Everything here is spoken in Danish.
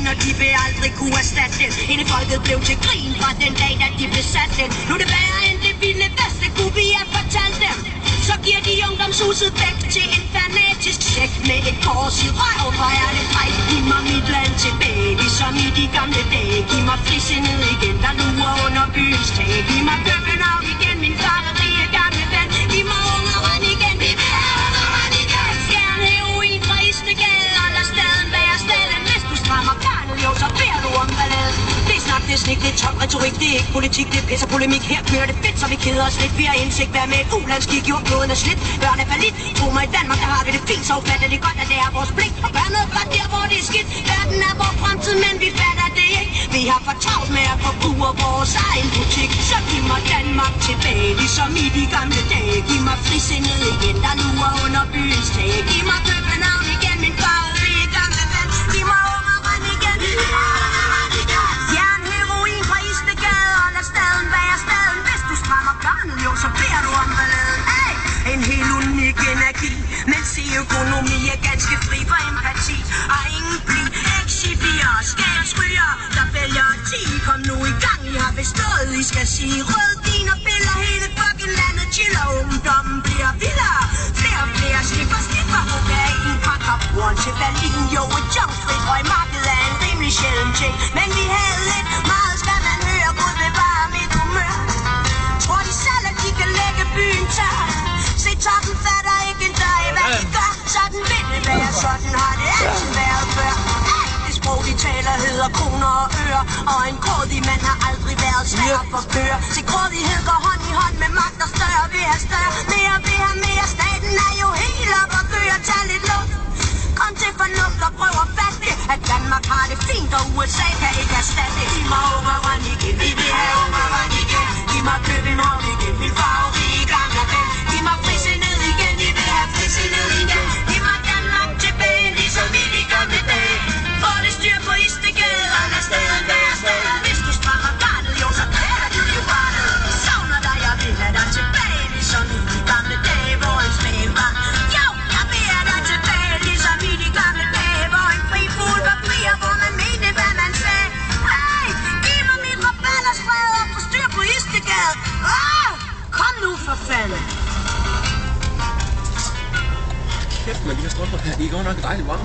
maskiner, de vil aldrig kunne erstatte den. Hele folket blev til grin fra den dag, da de besatte den. Nu er det værre end det vilde bedste, kunne vi have fortalt dem. Så giver de ungdomshuset væk til en fanatisk check med et kors i røven. Hvor er det fejl? Giv mig mit land tilbage, ligesom i de gamle dage. Giv mig frisindet igen, der lurer under byens tag. Giv mig København igen, min farverige gamle ven. Giv mig ungeren igen, vi vil have ungeren igen. Skærn heroin fra Istegade, og lad staden være staden. Hvis du strammer garnet, jo, så beder du om ballade. Det er snak, det er snik, det er tom retorik, det er ikke politik, det er pis og polemik. Her kører det fedt, så vi keder os lidt. Vi har indsigt, hvad med et ulandskig, gjort kloden er slidt. Børn er falit, tro mig i Danmark, der har vi det fint. Så fatter det godt, at det er vores pligt. Og gør noget godt der, hvor det er skidt. Verden er vores fremtid, men vi fatter det ikke. Vi har for travlt med at forbruge vores egen butik. Så giv mig Danmark tilbage, ligesom i de gamle dage. Giv mig frisindet igen, der lurer under byens tag. Giv mig København igen, min farverige gamle ven. Giv mig ungeren igen, fjern heroin fra Istegade, og lad staden være staden. Hvis du strammer garnet, jo, så beder du om balladen. Hey! En helt unik energi, mens økonomi er ganske fri for empati. Og ingen bli exibier, skabsryger, der vælger 10. Kom nu i gang, I har bestået, I skal sige rød din og piller hele fucking landet. Chiller, ungdommen bliver vildere. Flere og flere slipper kokain fra Kapuren til Berlin. Jo, et junkfrit røgmarked er en rimelig sjælden ting. Men vi havde lidt meget, skal man høre, Gud bevare mit humør. Tror de selv, at de kan lægge byen tør? Se, toppen fatter ikke en dag, hvad de gør. Sådan vil det være, sådan har det altid været før. Det sprog, de taler, hedder kroner og øre. Og en grådig mand har aldrig været svær at forføre. Se, grådighed går hånd i hånd med magt og større vil have større. Mere vil have mere, staten er jo helt op og kører, tag lidt luft. Kom til fornuft og prøv at fatte det, at Danmark har det fint, og USA kan ikke erstatte det. Giv mig ungeren igen, vi vil have ungeren igen. Giv mig København igen, min farverige gamle ven. Giv mig frisindet igen, vi vil have frisindet igen. Giv mig Danmark tilbage, ligesom i de gamle dage. Få det styr på Istegade, og lad staden være staden. Hvis du strammer garnet, jo, så klæder du jo barnet. Savner dig, jeg vil have dig tilbage, ligesom i de gamle dage, hvor en smag var. Jo, jeg vil have dig tilbage, ligesom i de gamle dage, hvor en fri fugl var fri, og hvor man mente, hvad man sagde. Hey, giv mig mit rabalderspred og få styr på Istegade. Kom nu for fanden. Kæft, man, de har strømper her. De er godt nok dejligt varme.